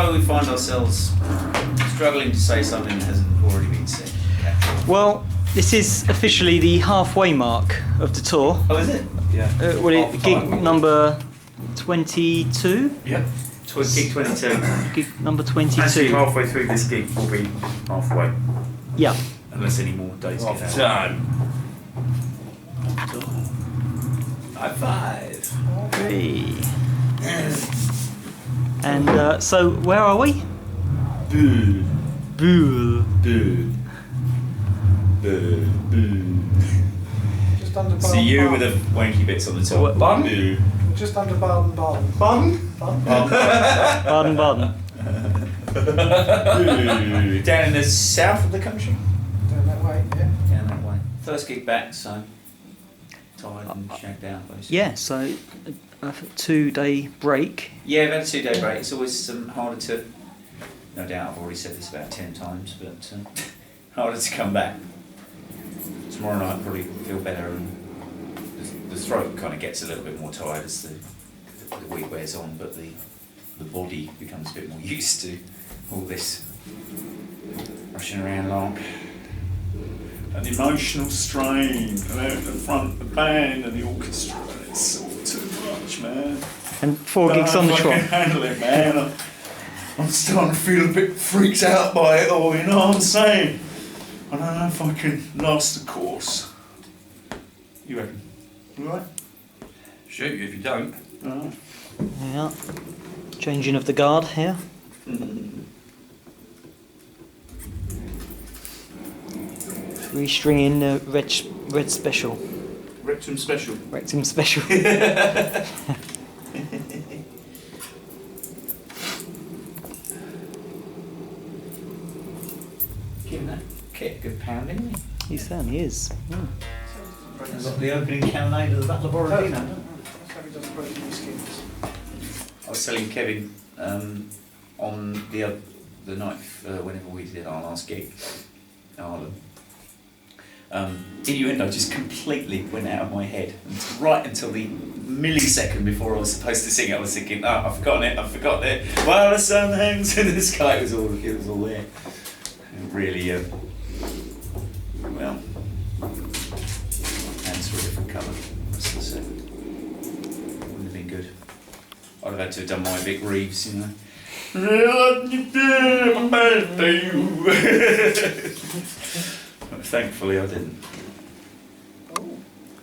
So we find ourselves struggling to say something that hasn't already been said. Well, this is officially the halfway mark of the tour. Oh, is it? Yeah. Gig number 22? Yep. Gig 22. Gig number 22. Actually, halfway through this gig, we'll be halfway. Yeah. Unless any more days get out. Done. High five. 3. And so, where are we? Boo. Boo. Boo. Boo. Boo. Just under Baden. See you with the wanky bits on the top. What? Bun? Boo. Just under Baden. Baden? Baden, Baden. Boo. Down in the south of the country? Down that way, yeah. Down that way. First gig back, so tired and shagged out, basically. Yeah, so a 2-day break. Yeah, we've had a 2-day break. It's always harder to, no doubt I've already said this about 10 times, but harder to come back. Tomorrow night I'll probably feel better, and the throat kind of gets a little bit more tired as the week wears on, but the body becomes a bit more used to all this rushing around long. An emotional strain out the front, the band and the orchestra, it's all too much, man. And 4 gigs on the trot. I can't handle it, man. I'm starting to feel a bit freaked out by it all, you know what I'm saying? I don't know if I can last the course. You reckon? You alright? Shoot you if you don't. Yeah. Changing of the guard here. Restringing the red special. Rectum special. Rectum special. Giving that kit a good pound, isn't he? He certainly is. Yeah. He's got the opening cannonade of the Battle of Borodino. That's how he does broken his skins. I was telling Kevin on the night whenever we did our last gig in Ireland. Innuendo just completely went out of my head, and right until the millisecond before I was supposed to sing it, I was thinking, "Oh, I've forgotten it. While the sun hangs in the sky," it was all there. And really, well, hands were a different colour. So wouldn't have been good. I'd have had to have done my Vic Reeves, you know. Thankfully, I didn't.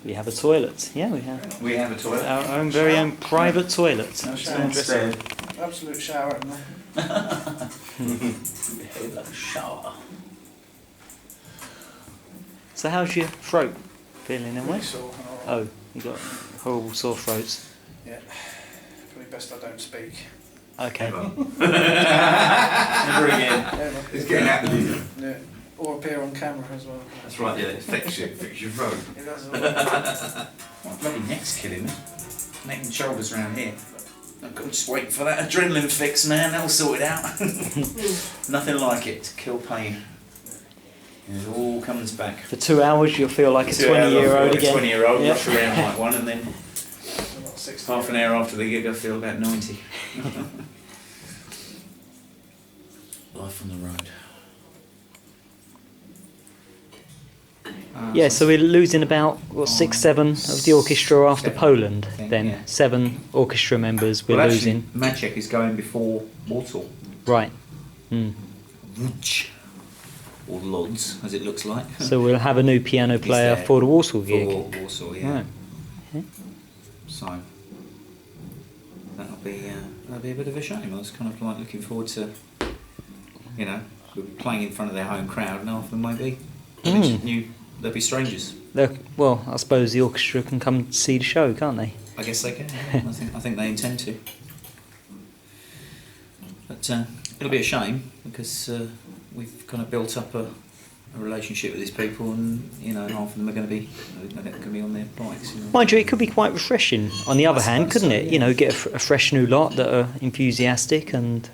We have a toilet. Yeah, we have. We have a toilet. Our own very own private toilet. No shower. dressing. Absolute shower at night. Behave like a shower. So how's your throat feeling anyway? Really sore. Oh, you got horrible sore throats. Yeah. Probably best I don't speak. Okay. Never again. Yeah, It's getting out of the yeah. Or appear on camera as well. That's right, yeah, fix your throat. It does all. My bloody neck's killing me. Neck and shoulders around here. I'm just waiting for that adrenaline fix, man. That'll sort it out. Nothing like it to kill pain. And it all comes back. For 2 hours you'll feel like a 20-year-old again. 20-year-old, Yep. rush around like one, and then About 60. half an hour after the gig I feel about 90. Life on the road. Yeah, so we're losing about 6, 7 of the orchestra after 7, Poland. I think, Then yeah. 7 orchestra members we're Well, losing. actually, Maciek is going before Warsaw. Right. Mm. Łódź. Or Lodz, as it looks like. So we'll have a new piano player there for the Warsaw gig. For Warsaw, yeah. Right. Yeah. So that'll be a bit of a shame. I was kind of like looking forward to, you know, we'll be playing in front of their home crowd, and half of them might be they'll be strangers. Well, I suppose the orchestra can come see the show, can't they? I guess they can. Yeah. I think they intend to. But it'll be a shame because we've kind of built up a relationship with these people, and you know, half of them are going to be on their bikes. You know. Mind you, it could be quite refreshing. On the other hand, couldn't it? yeah. You know, get a fresh new lot that are enthusiastic and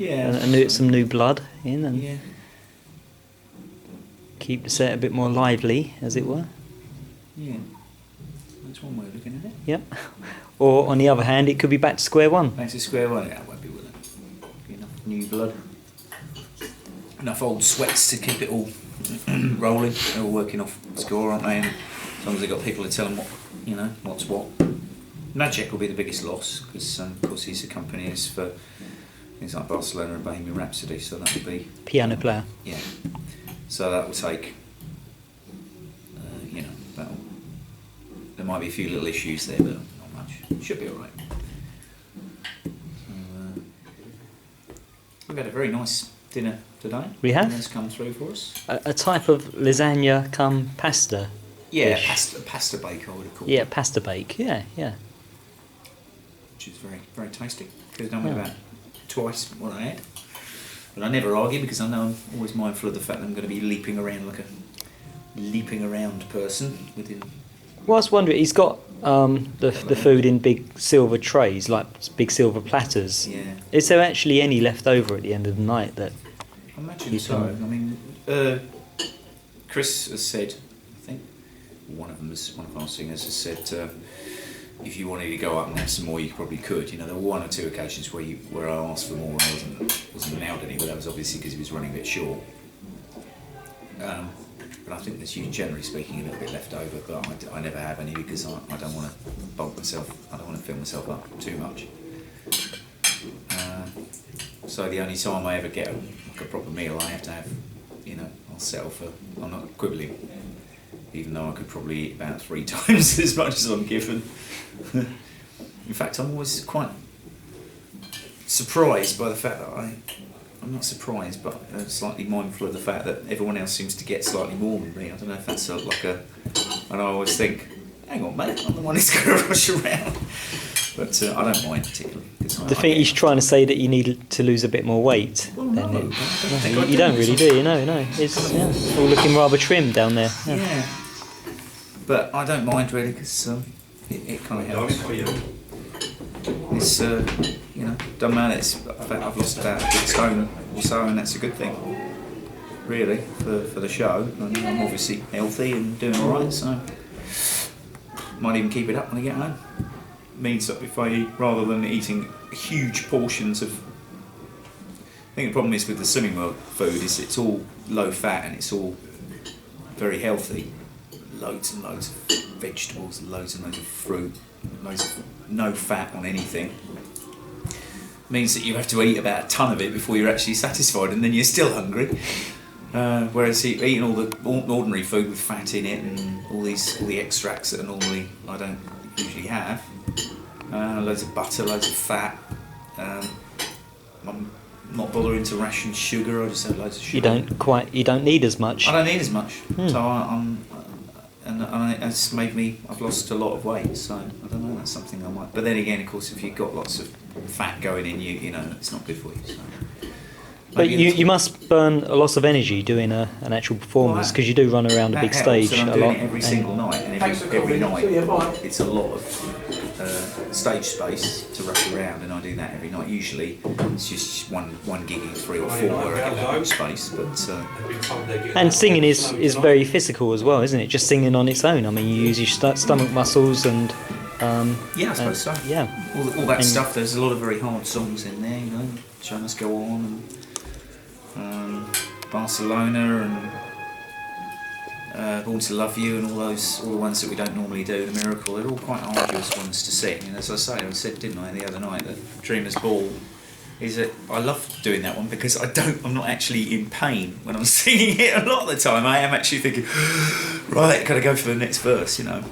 some new blood in, and Yeah. keep the set a bit more lively, as it were. Yeah. That's one way of looking at it. Yep. Or on the other hand, it could be back to square one. Back to square one. Yeah, I won't be with it. You know. new blood. Enough old sweats to keep it all rolling. They're all working off score, aren't they? And as long as they've got people to tell them what, you know, what's what. Magic will be the biggest loss because, of course, he's accompanying us for things like Barcelona and Bohemian Rhapsody, so that will be Piano player. yeah. So that will take, you know, there might be a few little issues there, but not much. Should be all right. So, we've had a very nice dinner today. We have? Dinner's come through for us. A type of lasagna come pasta. Yeah, Dish. pasta bake, I would have called Yeah, it. pasta bake. Yeah, yeah. Which is very, very tasty. Could have done with Yeah. about twice what I had. But I never argue because I know I'm always mindful of the fact that I'm going to be leaping around like a leaping around person within. Well, I was wondering, he's got the food in big silver trays, like big silver platters. Yeah. Is there actually any left over at the end of the night that? I imagine You so. I can- mean, Chris has said, I think one of our singers has said, if you wanted to go up and have some more, you probably could. You know, there were one or two occasions where I asked for more and I wasn't allowed any, but that was obviously because he was running a bit short. But I think there's generally speaking a little bit left over, but I never have any because I don't want to bulk myself. I don't want to fill myself up too much. So the only time I ever get a proper meal, I have to have, you know, I'll settle for. I'm not quibbling, even though I could probably eat about 3 times as much as I'm given. In fact, I'm always quite surprised by the fact that I'm not surprised, but slightly mindful of the fact that everyone else seems to get slightly more than me. I don't know if that's and I always think, hang on mate, I'm the one who's going to rush around. But I don't mind particularly. The thing he's trying to say that you need to lose a bit more weight. Well, no, I don't think I you don't really, do you? No. It's all looking rather trim down there. Yeah. Yeah. But I don't mind really because it kind of helps. It's you know, doesn't matter. I've lost about a good stone or so, and that's a good thing, really, for the show. And I'm obviously healthy and doing all right, so might even keep it up when I get home. Means that if I eat, rather than eating huge portions of, I think the problem is with the swimming world food is it's all low fat and it's all very healthy. Loads and loads of vegetables, loads and loads of fruit, loads of no fat on anything. Means that you have to eat about a ton of it before you're actually satisfied, and then you're still hungry. Whereas eating all the ordinary food with fat in it and all the extracts that normally I don't usually have, loads of butter, loads of fat. I'm not bothering to ration sugar. I just have loads of sugar. You don't need as much. I don't need as much, so it's made me. I've lost a lot of weight, so I don't know. That's something I might. But then again, of course, if you've got lots of fat going in, you know, it's not good for you. So. But you must burn a lot of energy doing an actual performance because you do run around a big stage and I'm a doing lot. it every single night, and every night it's a lot of stage space to rush around, and I do that every night. Usually it's just one gig in 3 or 4 where I get that much space, but And singing is very physical as well, isn't it? Just singing on its own. I mean, you use your stomach muscles and. yeah, I suppose so. Yeah. All that stuff. There's a lot of very hard songs in there, you know. Show Must Go On and Barcelona and Born to Love You and all the ones that we don't normally do. The Miracle. They're all quite arduous ones to sing. And as I said, didn't I, the other night, that Dreamer's Ball is that I love doing that one because I'm not actually in pain when I'm singing it. A lot of the time, I am actually thinking, right, gotta go for the next verse, you know.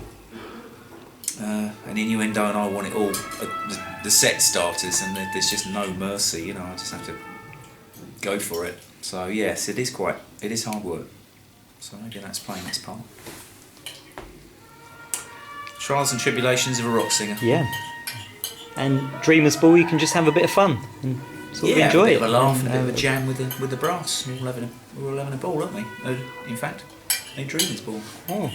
And innuendo and I Want It All, the set starters, and there's just no mercy, you know. I just have to go for it. So yes, it is hard work. So maybe that's playing its part. Trials and tribulations of a rock singer. Yeah. And Dreamer's Ball, you can just have a bit of fun and sort of enjoy it. Have a laugh and a bit of a jam with the brass. We're all having a ball, aren't we? In fact, a Dreamer's Ball. Oh.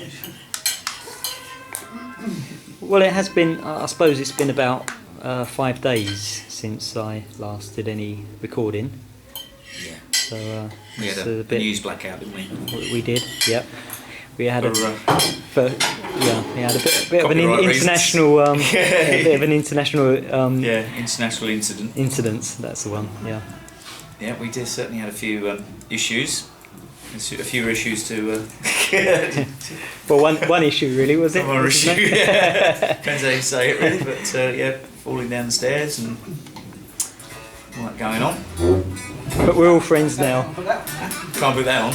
Well, it has been. I suppose it's been about 5 days since I last did any recording. Yeah. So We had a news blackout, didn't we? We did. Yep. We had a bit of an Copyright international a bit of an international international incident. incident. That's the one. Yeah. Yeah, we did certainly had a few issues. A few issues to. Well, one issue really was it? One issue, Wasn't it? yeah. Depends how you say it, really. But yeah, falling down the stairs and all that going on. But we're all friends now. Can't put that on.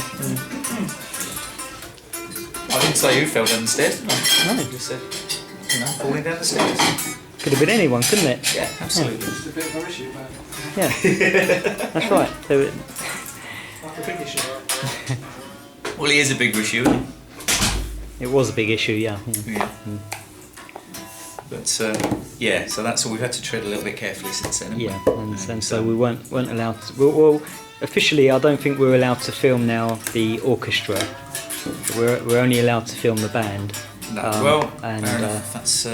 I didn't say who fell down the stairs, did I? No. I just said, falling down the stairs. Could have been anyone, couldn't it? Yeah, absolutely. It's a bit of an issue, man. Yeah. That's right. So Like a big issue. Well, he is a big issue, isn't it was a big issue, yeah. he? Yeah. But yeah, so that's all. We've had to tread a little bit carefully since then. Yeah, and so we weren't allowed to. Well, officially, I don't think we're allowed to film now the orchestra. We're only allowed to film the band. No, and if that's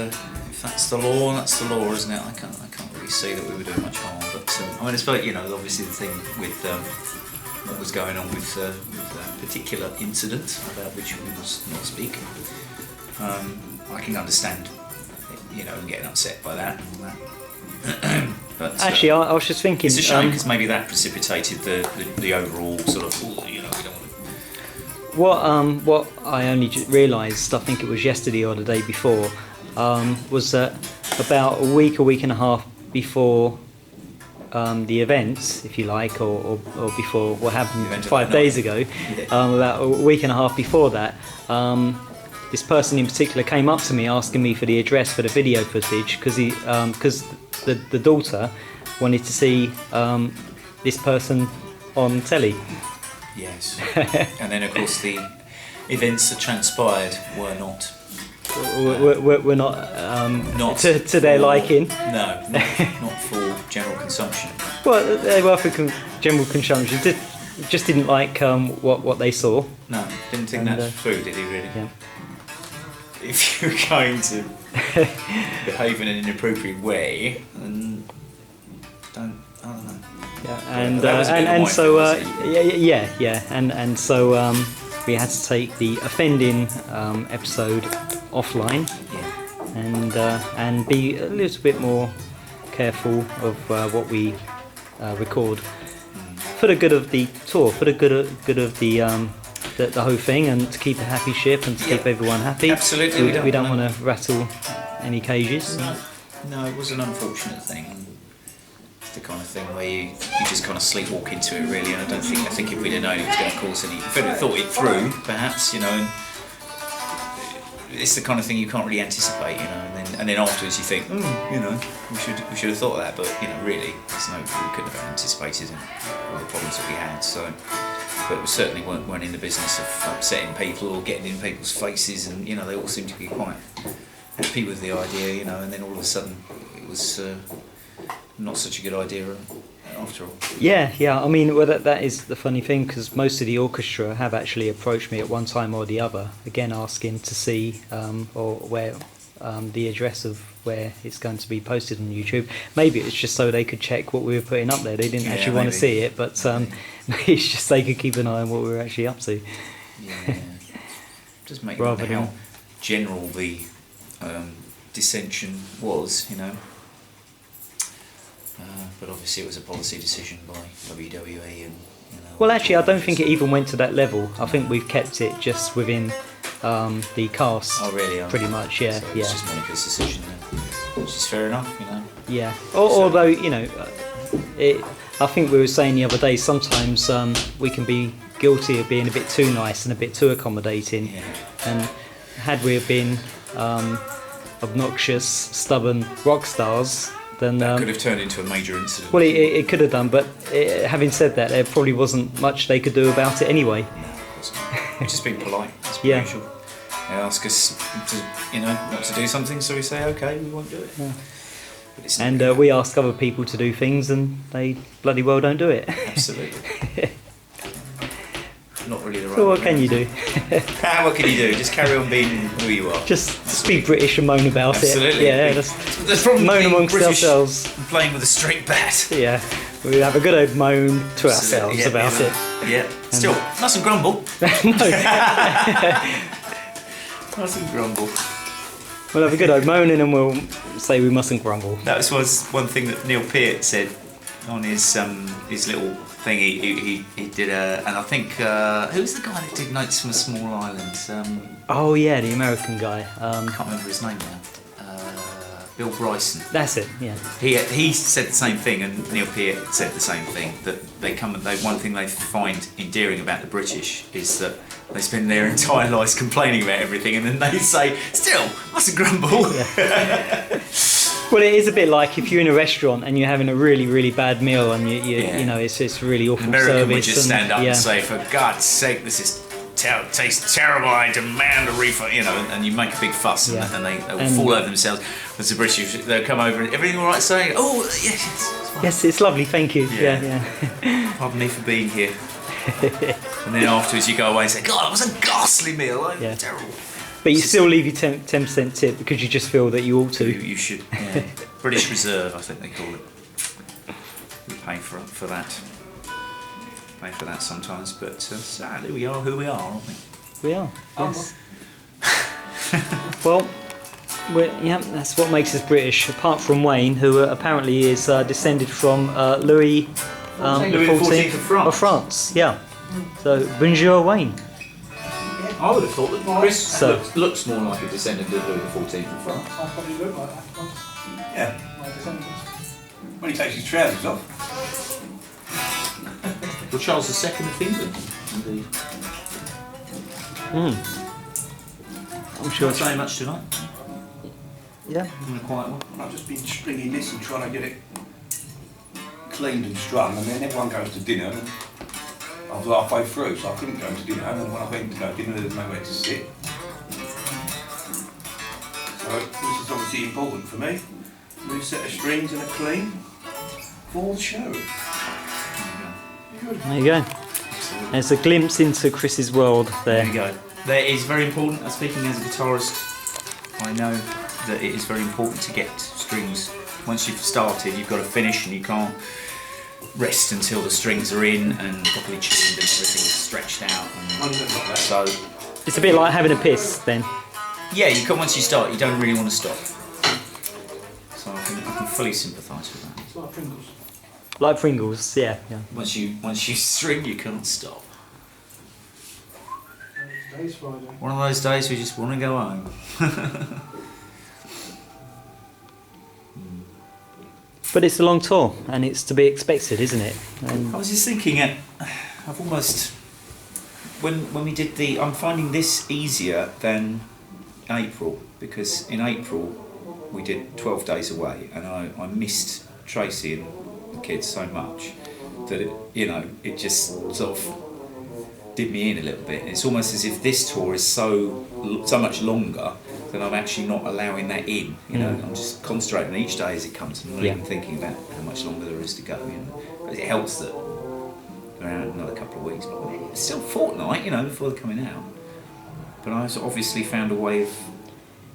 the law, that's the law, isn't it? I can't really see that we were doing much harm. But I mean, it's like, obviously the thing with what was going on with that particular incident about which we must not speak. I can understand, getting upset by that. And all that. But actually, I was just thinking. it's a shame because maybe that precipitated the overall sort of, we don't want to. What I only realised, I think it was yesterday or the day before, was that about a week and a half before the events, if you like, or before what happened 5 days ago, about a week and a half before that, this person in particular came up to me asking me for the address for the video footage because the daughter wanted to see this person on telly. Yes. And then of course the events that transpired were not. We're not to their liking. No, not for general consumption. Well, they were for general consumption. Just didn't like what they saw. No, didn't think that through, did he really? Yeah. If you're going to behave in an inappropriate way, then I don't know. Yeah, and so and so we had to take the offending episode offline. Yeah. And be a little bit more careful of what we record for the good of the tour, for the good of the whole thing, and to keep a happy ship and to keep everyone happy. Absolutely, we don't want to rattle any cages. No, it was an unfortunate thing. It's the kind of thing where you just kind of sleepwalk into it, really. And I think if we'd have known it was going to cause any, if we'd have thought it through, perhaps, and it's the kind of thing you can't really anticipate, and then afterwards you think, we should have thought of that, but really, we couldn't have anticipated all the problems that we had. So, but we certainly weren't in the business of upsetting people or getting in people's faces, and they all seemed to be quite happy with the idea, and then all of a sudden it was not such a good idea after all. Yeah. I mean, well, that is the funny thing, because most of the orchestra have actually approached me at one time or the other, again asking to see or where the address of where it's going to be posted on YouTube. Maybe it's just so they could check what we were putting up there. They didn't actually want to see it, but it's just they could keep an eye on what we were actually up to. Yeah. Just make Rather how than general the dissension was, but obviously it was a policy decision by WWE and. Well, actually, I don't think it even went to that level. I think we've kept it just within the cast. Oh, really? Pretty much, yeah. So it's just Monica's decision then, which is fair enough, Yeah. Although, I think we were saying the other day, sometimes we can be guilty of being a bit too nice and a bit too accommodating. Yeah. And had we been obnoxious, stubborn rock stars, then that could have turned into a major incident. Well, it could have done, but having said that, there probably wasn't much they could do about it anyway. No, of course not. We've just been polite, as per Yeah. usual. They ask us to, not to do something, so we say, okay, we won't do it. Yeah. But it's not And good. we ask other people to do things, and they bloody well don't do it. Absolutely. Not really the right So what way. can you do? What can you do? Just carry on being who you are. Just be British and moan about Absolutely. it. Yeah, That's from moan being amongst British ourselves. and playing with a straight bat. Yeah, we have a good old moan to ourselves Yeah, about it. Yeah. Still, mustn't grumble. No, Mustn't grumble. we'll have a good old moaning and we'll say we mustn't grumble. That was one thing that Neil Peart said on his little thing. He did and I think who was the guy that did Notes from a Small Island? Oh yeah, the American guy. I can't remember his name now. Bill Bryson. That's it. Yeah. He said the same thing, and Neil Peart said the same thing. That one thing they find endearing about the British is that they spend their entire lives complaining about everything, and then they say, "Still, mustn't grumble." Yeah. Well, it is a bit like if you're in a restaurant and you're having a really, really bad meal, and you know it's really awful An American service. would just stand up and say, "For God's sake, this is tastes terrible. I demand a refund." You know, and you make a big fuss, and they will fall over themselves. As the British, they'll come over and everything all right, saying, "Oh, yes, it's fine. Yes, it's lovely, thank you." Yeah. Pardon me for being here. And then afterwards, you go away and say, "God, it was a ghastly meal. Terrible." But you still leave your 10% tip because you just feel that you ought to. You should. Yeah. British Reserve, I think they call it. We pay for that. Pay for that sometimes, but sadly we are who we are, aren't we? We are. Yes. Well, that's what makes us British. Apart from Wayne, who apparently is descended from Louis XIV of France. Yeah. So bonjour, Wayne. I would have thought that Chris looks more like a descendant of Louis XIV from France. I probably look like that. Yeah. My descendants. When he takes his trousers off. Well, Charles II of England, indeed. I'm sure. Not saying much tonight. Yeah. In a quiet one. I've just been stringing this and trying to get it cleaned and strung, and then everyone goes to dinner. And I was halfway through, so I couldn't go to dinner, and then when I went to go to dinner, there was nowhere to sit. So this is obviously important for me. New set of strings and a clean for the show. There you go. There's a glimpse into Chris's world there. There you go. That is very important. Speaking as a guitarist, I know that it is very important to get strings. Once you've started, you've got to finish, and you can't rest until the strings are in and properly tuned and everything is stretched out. So it's a bit like having a piss then. Yeah, you can, once you start, you don't really want to stop. So I can fully sympathise with that. It's like Pringles. Like Pringles, yeah. Once you string, you can't stop. Today's Friday. One of those days we just want to go home. But it's a long tour, and it's to be expected, isn't it? And I was just thinking, I've almost when we did I'm finding this easier than April, because in April we did 12 days away, and I missed Tracy and the kids so much that it just sort of did me in a little bit. It's almost as if this tour is so much longer that I'm actually not allowing that in. I'm just concentrating on each day as it comes. I'm not even thinking about how much longer there is to go. But it helps that around another couple of weeks. But it's still a fortnight, before they're coming out. But I've obviously found a way of.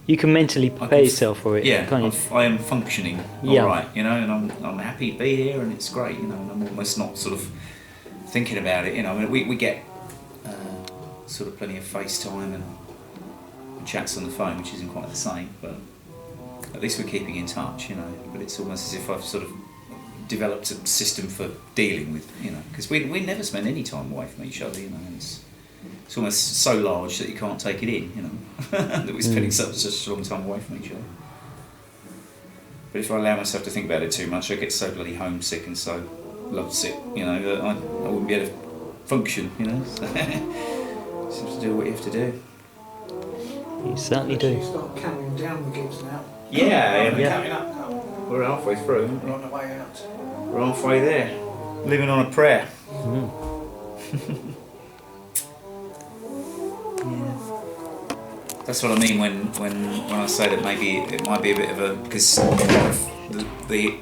You can mentally prepare yourself for it. Yeah, can't you? I am functioning all right, and I'm happy to be here, and it's great, and I'm almost not sort of thinking about it. I mean, we get sort of plenty of FaceTime and chats on the phone, which isn't quite the same, but at least we're keeping in touch, But it's almost as if I've sort of developed a system for dealing with, because we never spend any time away from each other, It's almost so large that you can't take it in, that we're spending such a long time away from each other. But if I allow myself to think about it too much, I get so bloody homesick and so lovesick, that I wouldn't be able to function, So just have to do what you have to do. You certainly do. You start counting down the gigs now. Yeah. Counting up. We're halfway through. We're on the way out. We're halfway there. Living on a prayer. That's what I mean when I say that maybe it might be a bit of a, because the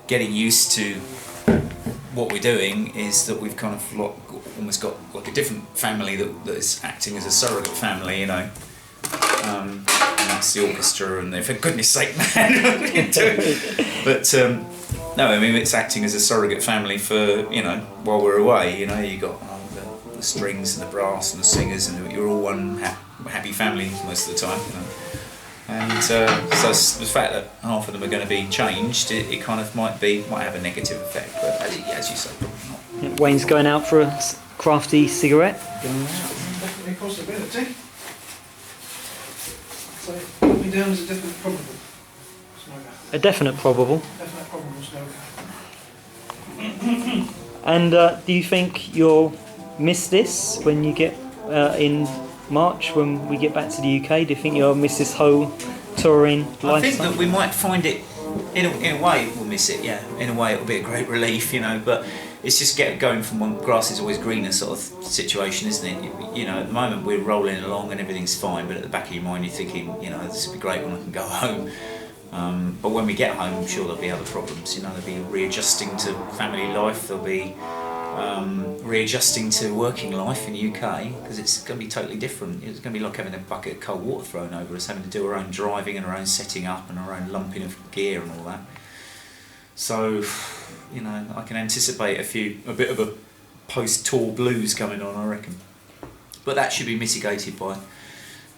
getting used to what we're doing is that we've kind of almost got like a different family that is acting as a surrogate family, and that's the orchestra, and for goodness sake, man, what are you doing? But no, I mean, it's acting as a surrogate family for, while we're away, you got the strings and the brass and the singers, and you're all one happy family most of the time, And so the fact that half of them are going to be changed, it kind of might have a negative effect, but as you say, probably not. Wayne's going out for a crafty cigarette. Definitely a possibility. So put me down as a definite probable smoker. A definite probable. Definite probable smoker. And do you think you'll miss this when you get in March, when we get back to the UK? Do you think you'll miss this whole touring lifestyle? I think that we might find it, in a way we'll miss it, yeah. In a way it'll be a great relief, you know, but it's just going from one grass is always greener sort of situation, isn't it? You know, at the moment we're rolling along and everything's fine, but at the back of your mind you're thinking, you know, this would be great when I can go home. But when we get home, I'm sure there'll be other problems, you know, there'll be readjusting to family life, there'll be readjusting to working life in the UK, because it's going to be totally different. It's going to be like having a bucket of cold water thrown over us, having to do our own driving and our own setting up and our own lumping of gear and all that. So, you know, I can anticipate a bit of a post-tour blues coming on, I reckon. But that should be mitigated by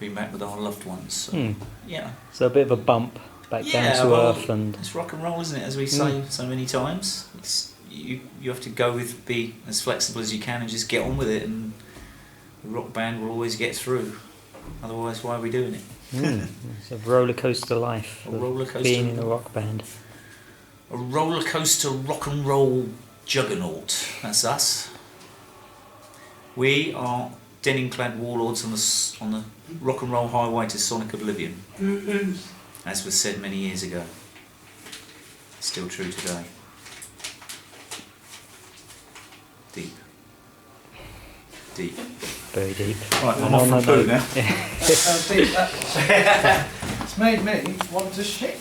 being back with our loved ones. So, yeah. So a bit of a bump back down to earth, and it's rock and roll, isn't it? As we say so many times, you have to go with, be as flexible as you can and just get on with it, and the rock band will always get through. Otherwise, why are we doing it? It's a roller coaster life. A roller coaster. Being in a rock band. A roller coaster rock and roll juggernaut. That's us. We are denim-clad warlords on the rock and roll highway to sonic oblivion, as was said many years ago. Still true today. Deep. Deep. Very deep. Right, I'm off from poo now. Deep, it's made me want to shit.